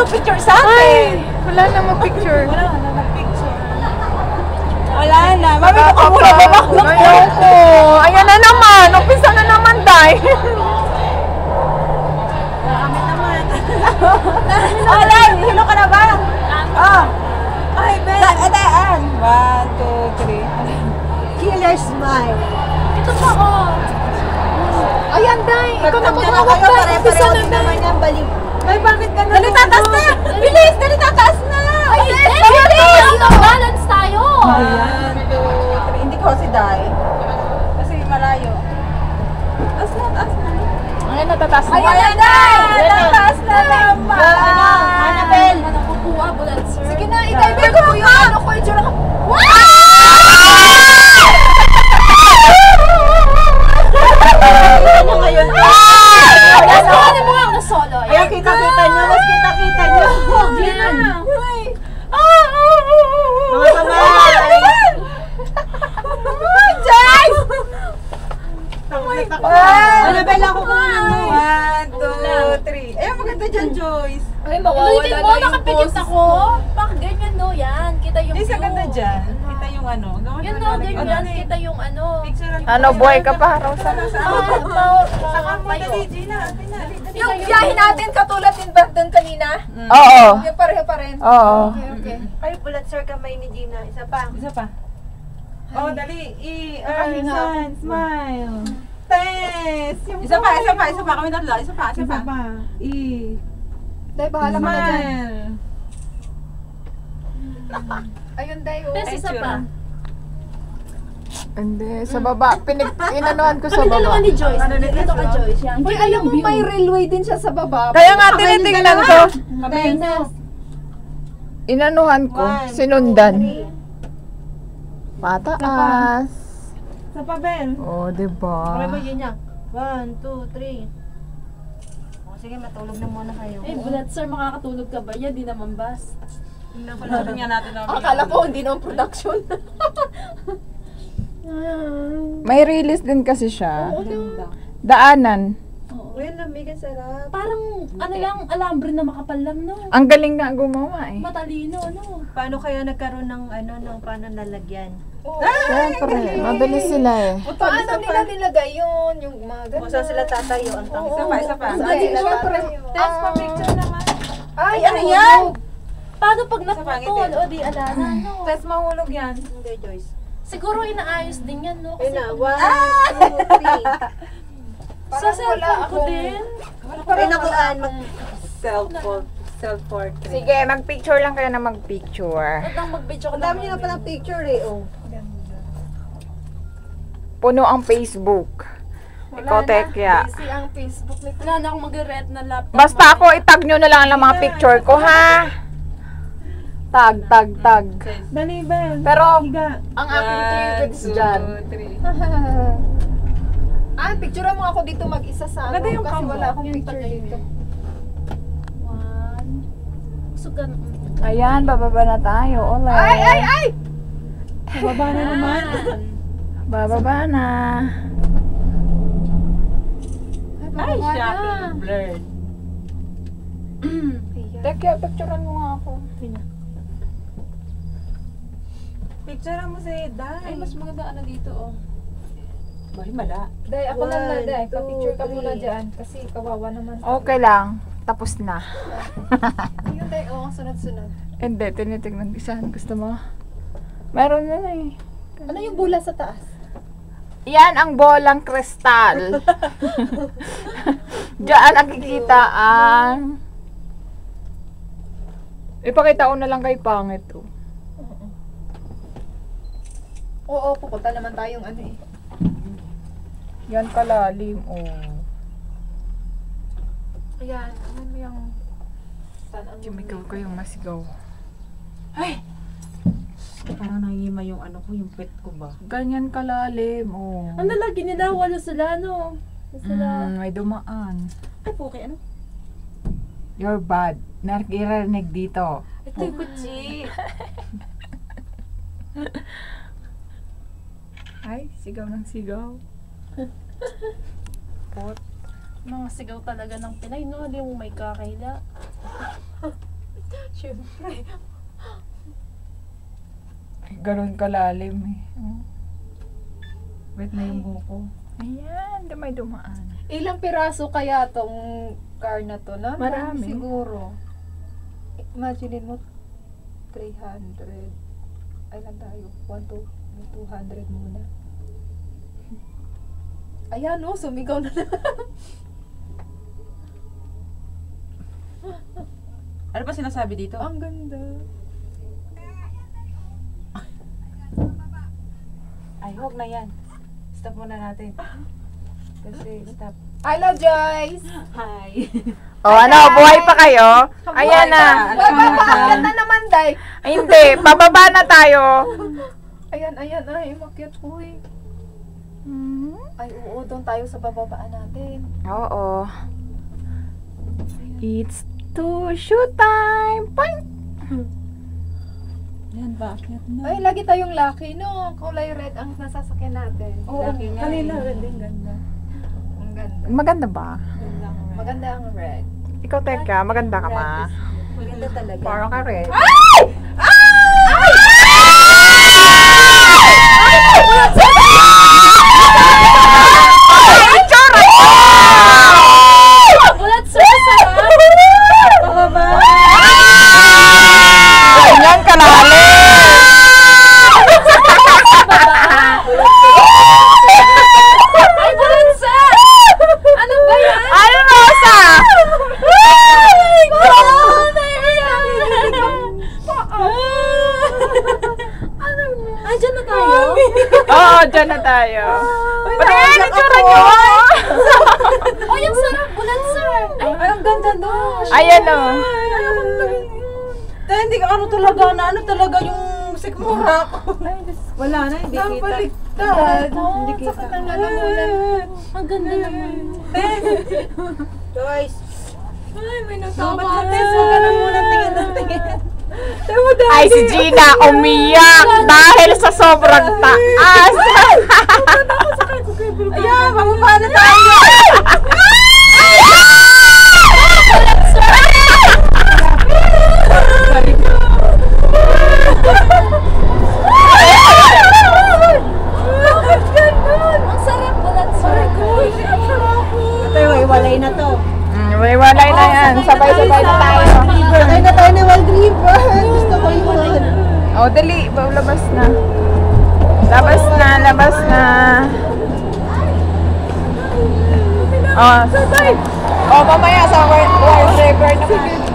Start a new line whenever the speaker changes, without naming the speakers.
magpicture sa akin.
Wala na magpicture.
Wala na magpicture. Wala na. Mami ko muna babaklak.
Ayoko. Ayan na naman. Umpisa na naman, Day.
Kami naman. Alay, hilo ka na ba? Oh. Ay, Ben. Daan. 1, 2, 3. Killer smile.
Ito pa, oh.
Ayan, Day. Ikaw na maghawak, Day. Umpisa na, Day.
Balik. Ay, bakit ka na? Dali, tataas na! Bilis! Dali, tataas na!
Ay, bilis! Out of balance tayo.
1, 2, 3. Hindi ko si Dai. Kasi malayo. Taas na, taas na.
Ayan, natataas na.
Ayan, Dai! Tataas na naman!
Annabelle! Nakukuha, bulat, sir.
Sige na, i-dive ko yung ano ko, itsura ka. Ano ngayon?
Ano mo nga solo?
Ayan, kita-kita nyo. Mas kita-kita nyo.
Yan.
Mga kamay! Joyce! Annabelle, ako muna mo. 1, 2, 3. Ayan, maganda dyan, Joyce.
Ay, mawawala mo, nakapikit ako. Bakit ganyan, no? Yan, kita yung
Isa
view.
ganda dyan. Kita yung ano.
Yan, no, ganyan, kita yung ano.
Ano, boy ka pa, Rosa?
Saka mo, dali, Gina.
Yung biyahe natin katulad din ba doon kanina?
Oo.
Yung pareho pa rin?
Oo.
Okay.
Ay, bulat sir kamay ni Gina. Isa pa.
Isa pa. Oh, dali. Sun, smile. Test. Isa pa. Kami tatlo. Isa pa.
Dahil bahala ka na dyan.
Smile.
Ayun, Day.
Bes, isa pa.
Hindi, sa baba. Inanuhan ko sa
Kami dalawa
baba.
ni Joyce. Dito ka, Joyce. Yan.
Uy,
Kita
alam
yung
mo,
view.
may railway din siya sa baba.
Kaya nga, tinitingnan ko.
Venus.
Inanuhan ko. Sinundan. Pataas.
Sa pabel.
Oh, diba?
Okay ba yun niya? 1, 2, 3. O, sige, matulog na muna kayo.
Eh, bulat, sir, makakatulog ka ba? Yan, di naman bas.
Panoodin nga natin.
Akala ko hindi naman production.
May release din kasi siya. Daanan.
Uy, lamig ang sarap.
Parang, ano lang, alambre na makapal lang, no?
Ang galing nga gumawa eh.
Matalino, no?
Paano kaya nagkaroon ng ano, ng paano nalagyan?
Siyempre, mabilis sila eh.
Paano nila nilagay yun? Yung mga
Kung
ganun.
saan sila tatayo, ang tanong.
Isa pa.
Hindi, syempre.
Test pa picture naman.
Ay,
ano yan?
Paano pag
pangit
naputol?
eh.
O di, alana, no?
Test mahulog yan.
Hindi, Joyce.
Siguro inaayos din yan, no?
Ayun
Kasi
na,
pag
1, 2, 3.
sa cellphone ko din.
Ay, nakuhaan.
Self-portrait.
Sige, mag-picture lang kayo na mag-picture.
At ang mag-video ko
Ang dami niyo na palang picture eh, oh.
Puno ang Facebook. Ikaw, Tekya.
busy ang Facebook nito.
Wala na akong mag-red na laptop.
Basta ako, itag nyo na lang ang mga picture ko, ha? Tag.
Dali, Bel.
Pero,
Higa.
ang aking favorites dyan.
3. Picture mo ako dito mag-isa sa ano.
Maganda yung
Kasi
combo.
wala akong
Yung
picture
tagay.
dito.
1. Sugan.
Ayan, bababa na tayo. Ulit.
Ay!
Baba na naman.
Bababa na.
Ay,
bababa
siya.
na.
Blurred.
Tekya, picturean mo nga ako.
Picture mo si Day.
Ay, mas maganda ano dito, oh.
Ay, mala.
Day, ako lang na, Day.
1, 2,
Pa-picture ka
3.
muna dyan. Kasi kawawa naman.
Okay lang. Tapos na.
Yung Day, sunod-sunod.
Hindi, tinitignan ko saan. Gusto mo? Meron na eh.
Ano yung bula sa taas?
Yan ang bolang kristal. Diyan nakikita ang... Ipakita ko na lang kay pangit to.
Oo, pupunta naman tayong ano eh.
Yan kalalim, oh.
Ayan, ano mo yung...
Sumigaw kayong masigaw.
Parang nangima yung ano ko, yung pet ko ba?
Ganyan kalalim, oh.
Ano lagi nila? Wala sila, no? Sila.
May dumaan.
Ay, okay, ano?
You're bad. Naririnig dito.
Ito yung kutsi.
Ay, sigaw ng sigaw. Pot.
Mga sigaw talaga ng Pinay, no? Hindi mo may kakahila. Siyempre.
Ganun kalalim eh.
Wait na yung buko.
Ayan, may dumaan.
Ilang piraso kaya tong car na to? Na?
Marami.
Siguro. Imagine mo, 300. Ay lang tayo. 200 muna. Ayan o, sumigaw na lang.
Ano pa sinasabi dito?
Ang ganda.
Ay, huwag na yan. Stop muna natin. Kasi, stop.
Hello, Joyce!
Hi.
O ano, buhay pa kayo? Ayan na.
Bababa na naman, Day.
Ay, hindi, pababa na tayo.
Ayan, ay, makyat ko eh. Ay, oo, doon tayo sa bababaan natin.
Oo. It's to shoot time. Point!
Yan, bakit na?
Ay, lagi tayong lucky, no? Kulay red ang nasasakyan natin.
Oo, kanina rin din ganda.
Ang ganda.
Maganda ba?
Maganda ang red.
Ikaw, Teka, maganda ka ma.
Maganda talaga.
Parang ka red.
Ulat sir, sarap!
Ganyan kalalim!
Ay, bulat sir! Ano ba yan?
Ano, Rosa?
Andyan na tayo?
Oo, dyan na tayo. Patingin, itsura nyo!
Oh, yung sarap! Bulat sir! Ay,
Ang ganda doon.
Ayan o.
Hindi ka ano talaga yung sikmura ko.
Wala na, hindi kita.
Baliktad.
Hindi kita. Ang lalamunan.
ang ganda naman.
Joyce.
Ay, may
Dapat
natawa.
natin, so ganun muna tingin ng tingin.
Ay, si Gina umiyak dahil sa sobrang taas.
Ayan, mamaba na tayo.
Ang sarap, bulat sir.
Ito yung iwalay na to.
Walay na yan. Sabay-sabay na tayo.
Sakay na tayo ni Wild River. Gusto ko yun.
O, dali. Labas na. Labas na, labas na. O, mamaya sa Wild River naman.